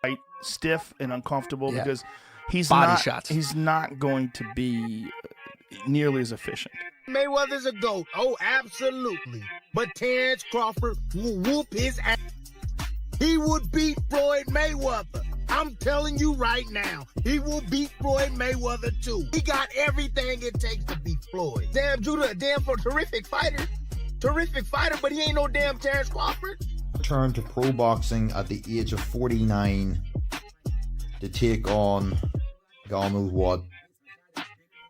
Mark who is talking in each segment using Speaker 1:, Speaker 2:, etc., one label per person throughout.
Speaker 1: fight stiff and uncomfortable because he's
Speaker 2: Body
Speaker 1: not
Speaker 2: shots.
Speaker 1: he's not going to be nearly as efficient.
Speaker 3: Mayweather's a GOAT. Oh, absolutely. But Terrence Crawford will whoop his ass. He would beat Floyd Mayweather. I'm telling you right now, he will beat Floyd Mayweather too. He got everything it takes to beat Floyd. Damn Judah, terrific fighter. Terrific fighter, but he ain't no damn Terrence Crawford.
Speaker 4: Returned to pro boxing at the age of 49 to take on God knows what.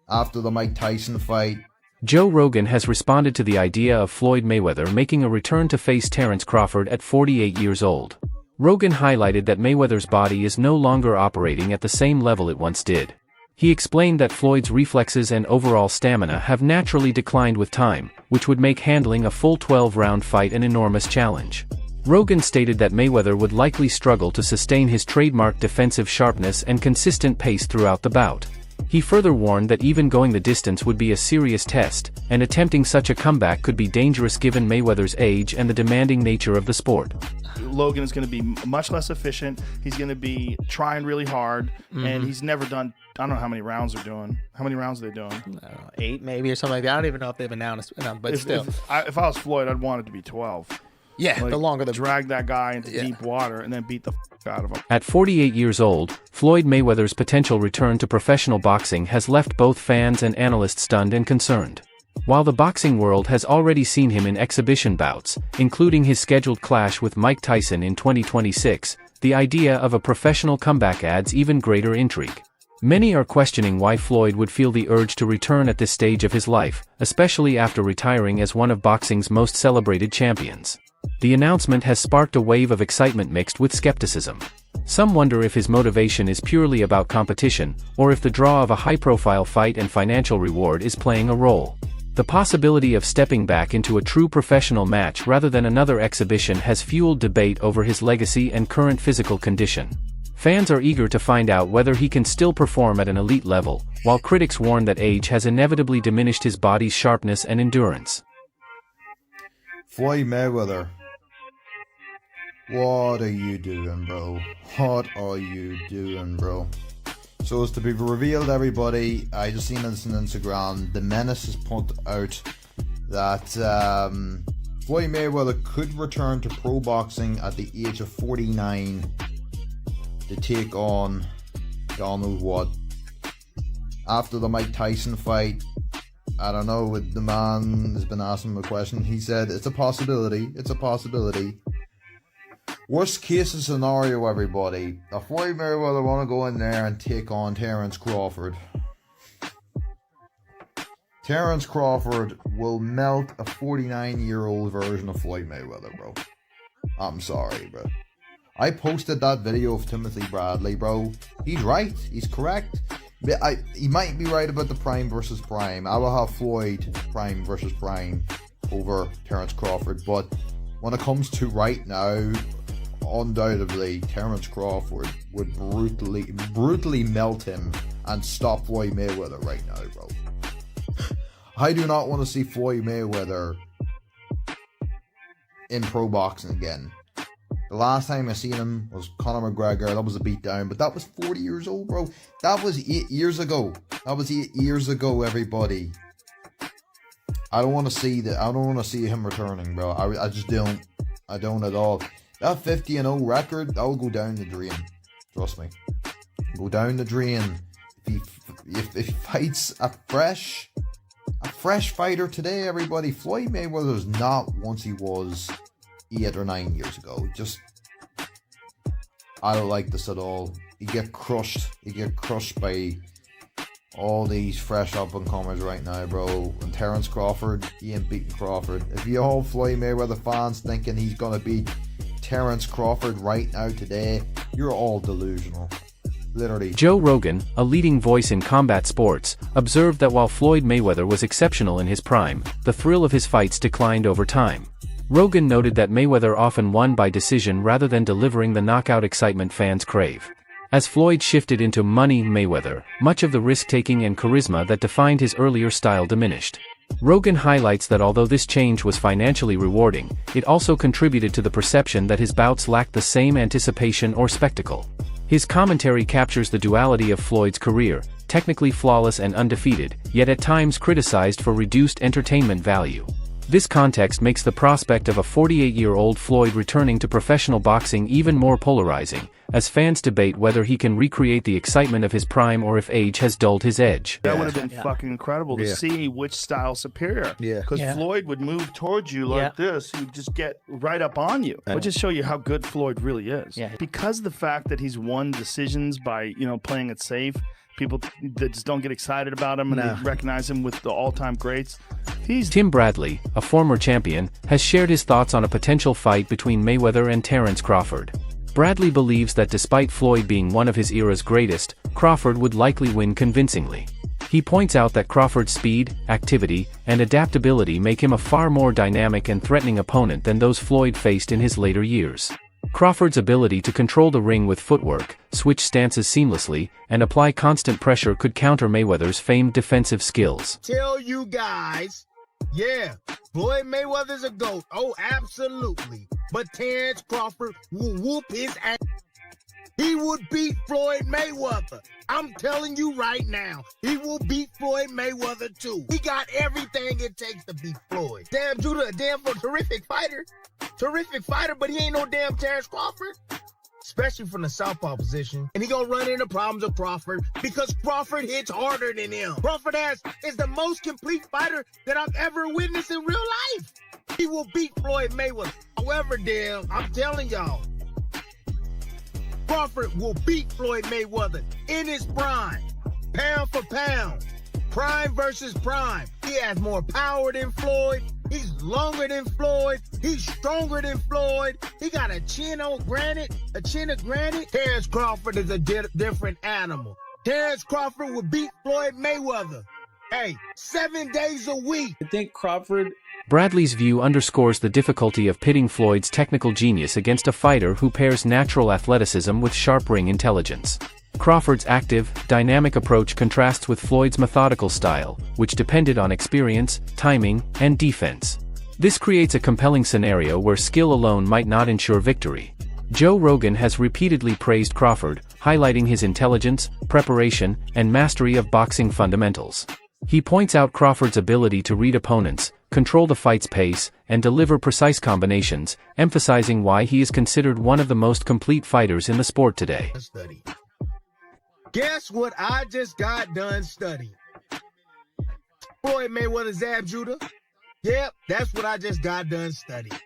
Speaker 4: After the Mike Tyson fight,
Speaker 5: Joe Rogan has responded to the idea of Floyd Mayweather making a return to face Terrence Crawford at 48 years old. Rogan highlighted that Mayweather's body is no longer operating at the same level it once did. He explained that Floyd's reflexes and overall stamina have naturally declined with time, which would make handling a full 12-round fight an enormous challenge. Rogan stated that Mayweather would likely struggle to sustain his trademark defensive sharpness and consistent pace throughout the bout. He further warned that even going the distance would be a serious test, and attempting such a comeback could be dangerous given Mayweather's age and the demanding nature of the sport.
Speaker 1: Logan is going to be much less efficient. He's going to be trying really hard, and he's never done. I don't know how many rounds they're doing. How many rounds are they doing?
Speaker 2: I don't know, 8 maybe or something like that. I don't even know if they've announced, but still.
Speaker 1: If I was Floyd, I'd want it to be 12.
Speaker 2: Yeah,
Speaker 1: Like,
Speaker 2: the longer the
Speaker 1: drag that guy into deep water and then beat the out of him.
Speaker 5: At 48 years old, Floyd Mayweather's potential return to professional boxing has left both fans and analysts stunned and concerned. While the boxing world has already seen him in exhibition bouts, including his scheduled clash with Mike Tyson in 2026, the idea of a professional comeback adds even greater intrigue. Many are questioning why Floyd would feel the urge to return at this stage of his life, especially after retiring as one of boxing's most celebrated champions. The announcement has sparked a wave of excitement mixed with skepticism. Some wonder if his motivation is purely about competition, or if the draw of a high-profile fight and financial reward is playing a role. The possibility of stepping back into a true professional match rather than another exhibition has fueled debate over his legacy and current physical condition. Fans are eager to find out whether he can still perform at an elite level, while critics warn that age has inevitably diminished his body's sharpness and endurance.
Speaker 4: Floyd Mayweather. What are you doing, bro? What are you doing, bro? So it's to be revealed, everybody. I just seen this on Instagram. The Menace has put out that Floyd Mayweather could return to pro boxing at the age of 49 to take on God knows what. After the Mike Tyson fight, I don't know, the man has been asking him a question. He said it's a possibility. It's a possibility. Worst case scenario, everybody. If Floyd Mayweather want to go in there and take on Terrence Crawford, Terrence Crawford will melt a 49-year-old version of Floyd Mayweather, bro. I'm sorry, bro. I posted that video of Timothy Bradley, bro. He's right. He's correct. He might be right about the prime versus prime. I will have Floyd prime versus prime over Terrence Crawford. But when it comes to right now, undoubtedly, Terrence Crawford would brutally melt him and stop Floyd Mayweather right now, bro. I do not want to see Floyd Mayweather in pro boxing again. The last time I seen him was Conor McGregor. That was a beatdown, but that was 40 years old, bro. That was 8 years ago. That was 8 years ago, everybody. I don't want to see that. I don't want to see him returning, bro. I just don't. I don't at all. That 50-0 record, that will go down the drain. Trust me. Go down the drain. If he fights a fresh fighter today, everybody, Floyd Mayweather is not once he was 8 or 9 years ago. Just, I don't like this at all. You get crushed. You get crushed by all these fresh up and comers right now, bro. And Terrence Crawford, he ain't beating Crawford. If you all Floyd Mayweather fans thinking he's gonna beat Terrence Crawford right now today, you're all delusional. Literally.
Speaker 5: Joe Rogan, a leading voice in combat sports, observed that while Floyd Mayweather was exceptional in his prime, the thrill of his fights declined over time. Rogan noted that Mayweather often won by decision rather than delivering the knockout excitement fans crave. As Floyd shifted into Money Mayweather, much of the risk-taking and charisma that defined his earlier style diminished. Rogan highlights that although this change was financially rewarding, it also contributed to the perception that his bouts lacked the same anticipation or spectacle. His commentary captures the duality of Floyd's career, technically flawless and undefeated, yet at times criticized for reduced entertainment value. This context makes the prospect of a 48-year-old Floyd returning to professional boxing even more polarizing, as fans debate whether he can recreate the excitement of his prime or if age has dulled his edge.
Speaker 1: That would have been fucking incredible to see which style's superior.
Speaker 2: Yeah.
Speaker 1: Because Floyd would move towards you like this, he'd just get right up on you. It would just show you how good Floyd really is.
Speaker 2: Yeah.
Speaker 1: Because of the fact that he's won decisions by, playing it safe, people that just don't get excited about him and they recognize him with the all-time greats.
Speaker 5: Tim Bradley, a former champion, has shared his thoughts on a potential fight between Mayweather and Terence Crawford. Bradley believes that despite Floyd being one of his era's greatest, Crawford would likely win convincingly. He points out that Crawford's speed, activity, and adaptability make him a far more dynamic and threatening opponent than those Floyd faced in his later years. Crawford's ability to control the ring with footwork, switch stances seamlessly, and apply constant pressure could counter Mayweather's famed defensive skills.
Speaker 3: Tell you guys, Floyd Mayweather's a GOAT. Oh, absolutely. But Terence Crawford will whoop his ass. He would beat Floyd Mayweather. I'm telling you right now, he will beat Floyd Mayweather too. He got everything it takes to beat Floyd. Damn Judah, a damn terrific fighter. Terrific fighter, but he ain't no damn Terence Crawford. Especially from the southpaw position. And he gonna run into problems with Crawford because Crawford hits harder than him. Crawford is the most complete fighter that I've ever witnessed in real life. He will beat Floyd Mayweather. However, damn, I'm telling y'all, Crawford will beat Floyd Mayweather in his prime, pound for pound, prime versus prime. He has more power than Floyd. He's longer than Floyd. He's stronger than Floyd. He got a chin of granite. Terence Crawford is a different animal. Terence Crawford will beat Floyd Mayweather. 7 days a week.
Speaker 6: I think Crawford...
Speaker 5: Bradley's view underscores the difficulty of pitting Floyd's technical genius against a fighter who pairs natural athleticism with sharp ring intelligence. Crawford's active, dynamic approach contrasts with Floyd's methodical style, which depended on experience, timing, and defense. This creates a compelling scenario where skill alone might not ensure victory. Joe Rogan has repeatedly praised Crawford, highlighting his intelligence, preparation, and mastery of boxing fundamentals. He points out Crawford's ability to read opponents, control the fight's pace, and deliver precise combinations, emphasizing why he is considered one of the most complete fighters in the sport today.
Speaker 3: Guess what I just got done studying? Floyd Mayweather, Zab Judah. Yep, that's what I just got done studying.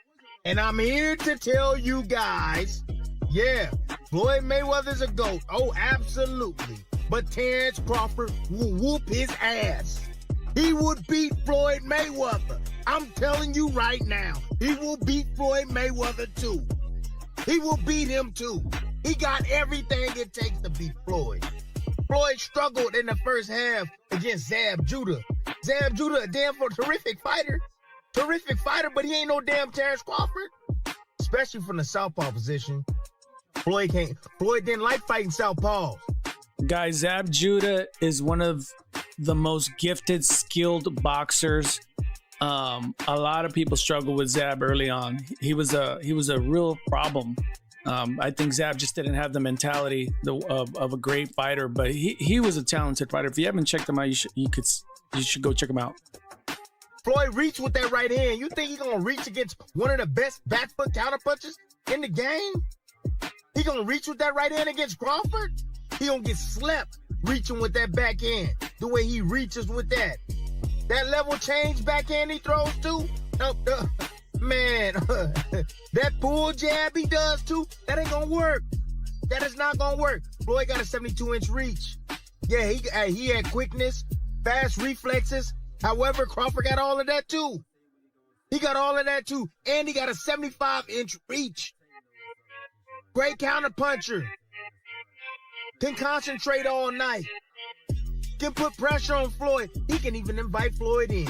Speaker 3: And I'm here to tell you guys, Floyd Mayweather's a GOAT. Oh, absolutely. But Terence Crawford will whoop his ass. He would beat Floyd Mayweather. I'm telling you right now, he will beat Floyd Mayweather too. He will beat him too. He got everything it takes to beat Floyd. Floyd struggled in the first half against Zab Judah. Zab Judah, a damn terrific fighter. Terrific fighter, but he ain't no damn Terence Crawford. Especially from the southpaw position. Floyd didn't like fighting southpaws.
Speaker 6: Guys, Zab Judah is one of the most gifted, skilled boxers. A lot of people struggle with Zab early on. He was a real problem. I think Zab just didn't have the mentality of a great fighter, but he was a talented fighter. If you haven't checked him out, you should go check him out.
Speaker 3: Floyd reached with that right hand. You think he's gonna reach against one of the best back foot counter punches in the game? He gonna reach with that right hand against Crawford? He gonna get slept reaching with that backhand, the way he reaches with that. That level change backhand he throws too? Man, that pull jab he does too, that ain't gonna work. That is not gonna work. Floyd got a 72-inch reach. Yeah, he had quickness, fast reflexes. However, Crawford got all of that too. He got all of that too. And he got a 75-inch reach. Great counter puncher. Can concentrate all night. Can put pressure on Floyd. He can even invite Floyd in.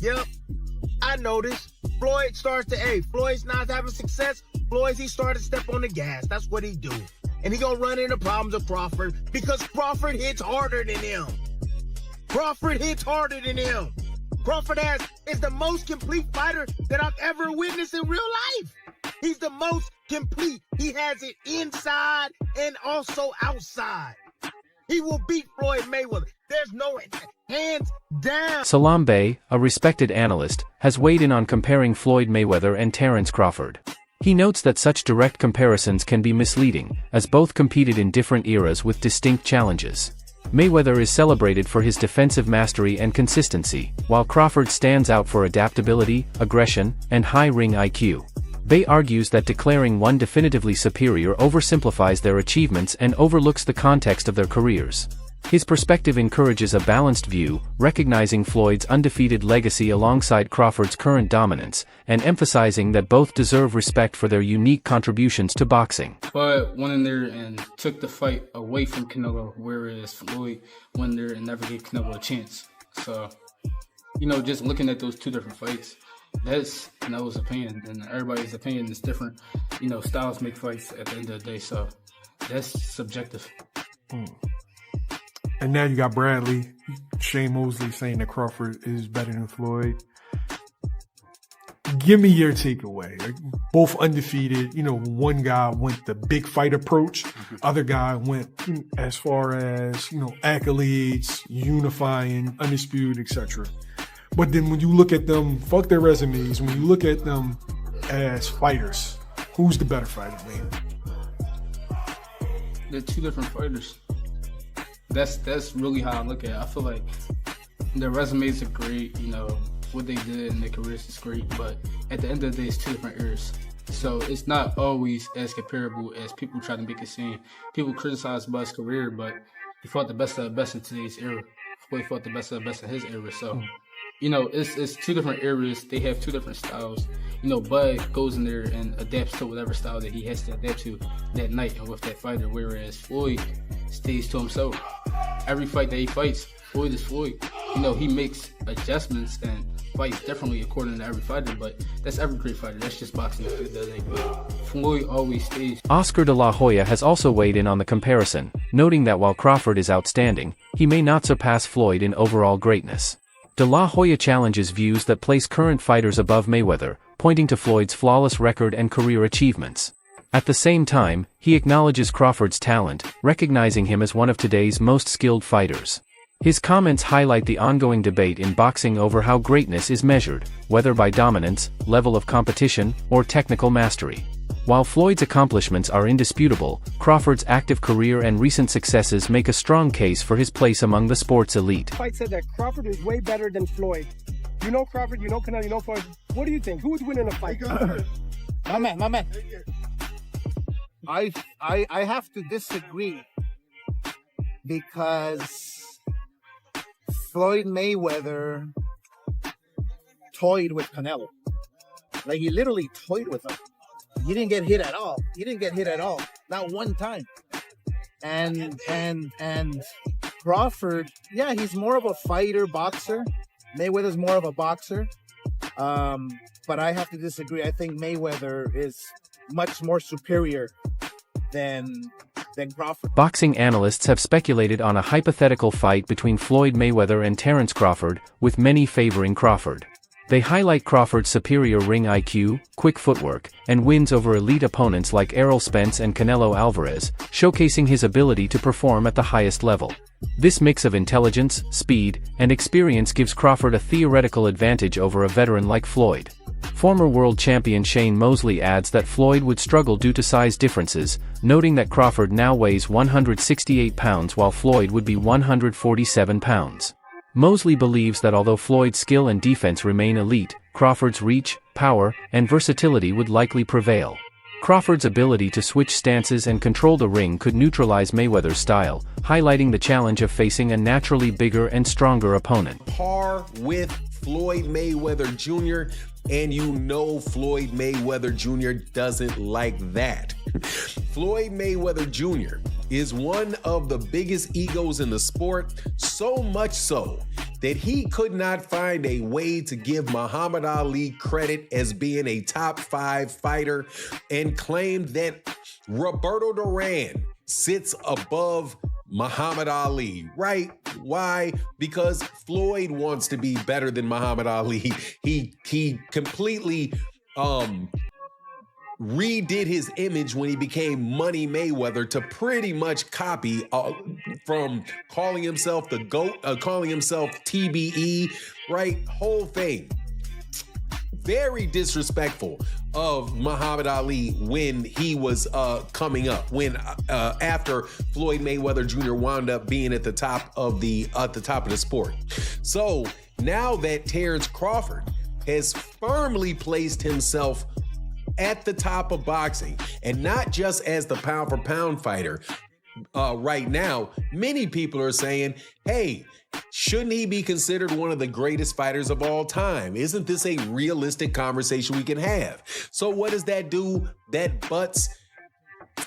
Speaker 3: Yep. I noticed. Floyd's not having success. He started to step on the gas. That's what he do. And he gonna run into problems with Crawford because Crawford hits harder than him. Crawford is the most complete fighter that I've ever witnessed in real life. He's the most complete. He has it inside and also outside. He will beat Floyd Mayweather. There's no hands down.
Speaker 5: Salam Bey, a respected analyst, has weighed in on comparing Floyd Mayweather and Terence Crawford. He notes that such direct comparisons can be misleading, as both competed in different eras with distinct challenges. Mayweather is celebrated for his defensive mastery and consistency, while Crawford stands out for adaptability, aggression, and high ring IQ. Bey argues that declaring one definitively superior oversimplifies their achievements and overlooks the context of their careers. His perspective encourages a balanced view, recognizing Floyd's undefeated legacy alongside Crawford's current dominance, and emphasizing that both deserve respect for their unique contributions to boxing.
Speaker 7: But went in there and took the fight away from Canelo, whereas Floyd went there and never gave Canelo a chance. So, just looking at those two different fights, that's Canelo's opinion, and everybody's opinion is different. Styles make fights at the end of the day, so that's subjective.
Speaker 8: And now you got Bradley, Shane Mosley saying that Crawford is better than Floyd. Give me your takeaway. Like, both undefeated. One guy went the big fight approach. Other guy went as far as, accolades, unifying, undisputed, etc. But then when you look at them, fuck their resumes, when you look at them as fighters, who's the better fighter, man?
Speaker 7: They're two different fighters. That's really how I look at it. I feel like their resumes are great, what they did in their careers is great, but at the end of the day, it's two different eras. So it's not always as comparable as people try to make it seem. People criticize Bud's career, but he fought the best of the best in today's era. Floyd fought the best of the best in his era. So, it's two different eras. They have two different styles. Bud goes in there and adapts to whatever style that he has to adapt to that night and with that fighter, whereas Floyd stays to himself. Every fight that he fights, Floyd is Floyd. He makes adjustments and fights differently according to every fighter, but that's every great fighter. That's just boxing at the end of the day. Floyd always stays.
Speaker 5: Oscar de la Hoya has also weighed in on the comparison, noting that while Crawford is outstanding, he may not surpass Floyd in overall greatness. De la Hoya challenges views that place current fighters above Mayweather, pointing to Floyd's flawless record and career achievements. At the same time, he acknowledges Crawford's talent, recognizing him as one of today's most skilled fighters. His comments highlight the ongoing debate in boxing over how greatness is measured, whether by dominance, level of competition, or technical mastery. While Floyd's accomplishments are indisputable, Crawford's active career and recent successes make a strong case for his place among the sport's elite.
Speaker 9: Fight said that Crawford is way better than Floyd. You know Crawford, you know Canelo, you know Floyd. What do you think? Who would win in a fight?
Speaker 10: My man. I have to disagree because Floyd Mayweather toyed with Canelo. Like, he literally toyed with him. He didn't get hit at all. Not one time. And Crawford, yeah, he's more of a fighter, boxer. Mayweather's more of a boxer. But I have to disagree. I think Mayweather is much more superior than Crawford.
Speaker 5: Boxing analysts have speculated on a hypothetical fight between Floyd Mayweather and Terence Crawford, with many favoring Crawford. They highlight Crawford's superior ring IQ, quick footwork, and wins over elite opponents like Errol Spence and Canelo Alvarez, showcasing his ability to perform at the highest level. This mix of intelligence, speed, and experience gives Crawford a theoretical advantage over a veteran like Floyd. Former world champion Shane Mosley adds that Floyd would struggle due to size differences, noting that Crawford now weighs 168 pounds while Floyd would be 147 pounds. Mosley believes that although Floyd's skill and defense remain elite, Crawford's reach, power, and versatility would likely prevail. Crawford's ability to switch stances and control the ring could neutralize Mayweather's style, highlighting the challenge of facing a naturally bigger and stronger opponent.
Speaker 11: Par with Floyd Mayweather Jr., and Floyd Mayweather Jr. doesn't like that. Floyd Mayweather Jr. is one of the biggest egos in the sport, so much so that he could not find a way to give Muhammad Ali credit as being a top 5 fighter and claimed that Roberto Duran sits above Muhammad Ali, right? Why? Because Floyd wants to be better than Muhammad Ali. He completely redid his image when he became Money Mayweather to pretty much copy from calling himself the GOAT, calling himself TBE, right? Whole thing. Very disrespectful of Muhammad Ali when he was coming up, when after Floyd Mayweather Jr. wound up being at the top of the sport. So now that Terrence Crawford has firmly placed himself at the top of boxing, and not just as the pound for pound fighter right now, many people are saying, hey, shouldn't he be considered one of the greatest fighters of all time? Isn't this a realistic conversation we can have? So what does that do? That butts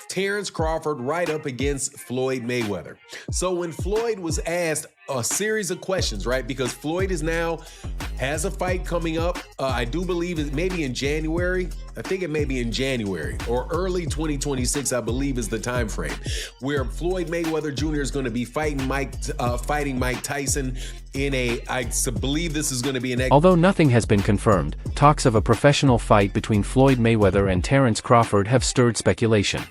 Speaker 11: Terrence Crawford right up against Floyd Mayweather. So when Floyd was asked a series of questions, right? Because Floyd has a fight coming up. I do believe it maybe in January. I think it may be in January or early 2026, I believe is the time frame, where Floyd Mayweather Jr. is going to be fighting Mike Tyson in I believe this is going to be an...
Speaker 5: Although nothing has been confirmed, talks of a professional fight between Floyd Mayweather and Terrence Crawford have stirred speculation.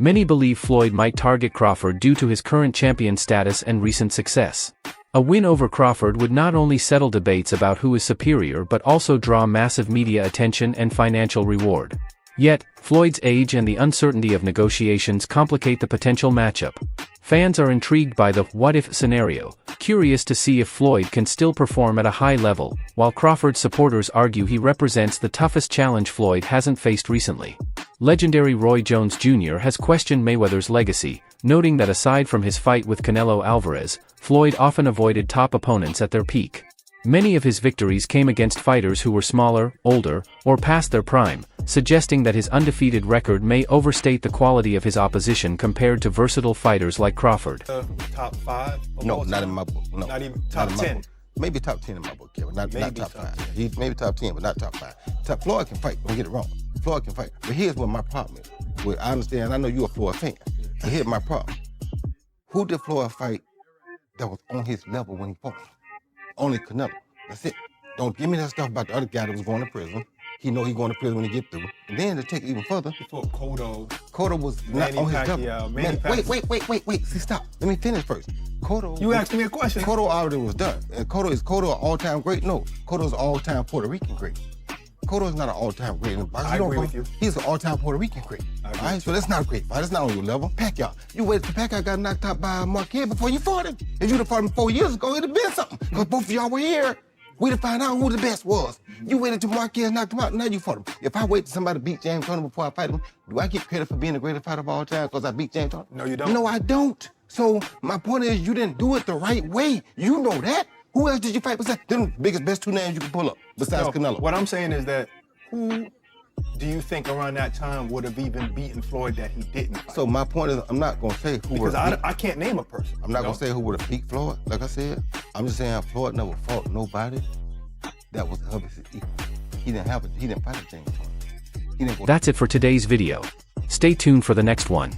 Speaker 5: Many believe Floyd might target Crawford due to his current champion status and recent success. A win over Crawford would not only settle debates about who is superior but also draw massive media attention and financial reward. Yet, Floyd's age and the uncertainty of negotiations complicate the potential matchup. Fans are intrigued by the what-if scenario, curious to see if Floyd can still perform at a high level, while Crawford's supporters argue he represents the toughest challenge Floyd hasn't faced recently. Legendary Roy Jones Jr. has questioned Mayweather's legacy, noting that aside from his fight with Canelo Alvarez, Floyd often avoided top opponents at their peak. Many of his victories came against fighters who were smaller, older, or past their prime, suggesting that his undefeated record may overstate the quality of his opposition compared to versatile fighters like Crawford.
Speaker 12: Top 5?
Speaker 13: No, not in my book. No,
Speaker 12: not even top 10.
Speaker 13: Maybe top 10 in my book, Kevin. Not top 5. He's maybe top 10, but not top 5. Floyd can fight. Don't get it wrong. Floyd can fight. But here's what my problem is. Well, I understand. I know you're a Floyd fan. But here's my problem. Who did Floyd fight that was on his level when he fought? Only Canelo. That's it. Don't give me that stuff about the other guy that was going to prison. He know he going to prison when he get through. And then to take it even further.
Speaker 12: He fought Cotto.
Speaker 13: Cotto was not on his level. Man, wait. See, stop. Let me finish first. Cotto.
Speaker 12: You asked me a question.
Speaker 13: Cotto already was done. And Cotto an all-time great? No. Cotto's an all-time Puerto Rican great. Cotto is not an all-time great in boxing.
Speaker 12: I agree with you.
Speaker 13: He's an all-time Puerto Rican great. All right, so that's not a great fight. That's not on your level. Pacquiao. You waited till Pacquiao got knocked out by Marquez before you fought him. If you'd have fought him 4 years ago, it'd have been something. Because both of y'all were here. We'd have found out who the best was. You waited till Marquez knocked him out, now you fought him. If I wait till somebody beat James Toney before I fight him, do I get credit for being the greatest fighter of all time because I beat James Toney?
Speaker 12: No, you don't.
Speaker 13: No, I don't. So my point is you didn't do it the right way. You know that. Who else did you fight besides them best two names you can pull up besides Canelo?
Speaker 12: What I'm saying is that who do you think around that time would have even beaten Floyd that he didn't fight?
Speaker 13: So my point is I'm not going to say who
Speaker 12: because I can't name a person.
Speaker 13: I'm not going to say who would have beat Floyd, like I said. I'm just saying Floyd never fought nobody that was of his equal. He didn't fight a James Toney.
Speaker 5: That's it for today's video. Stay tuned for the next one.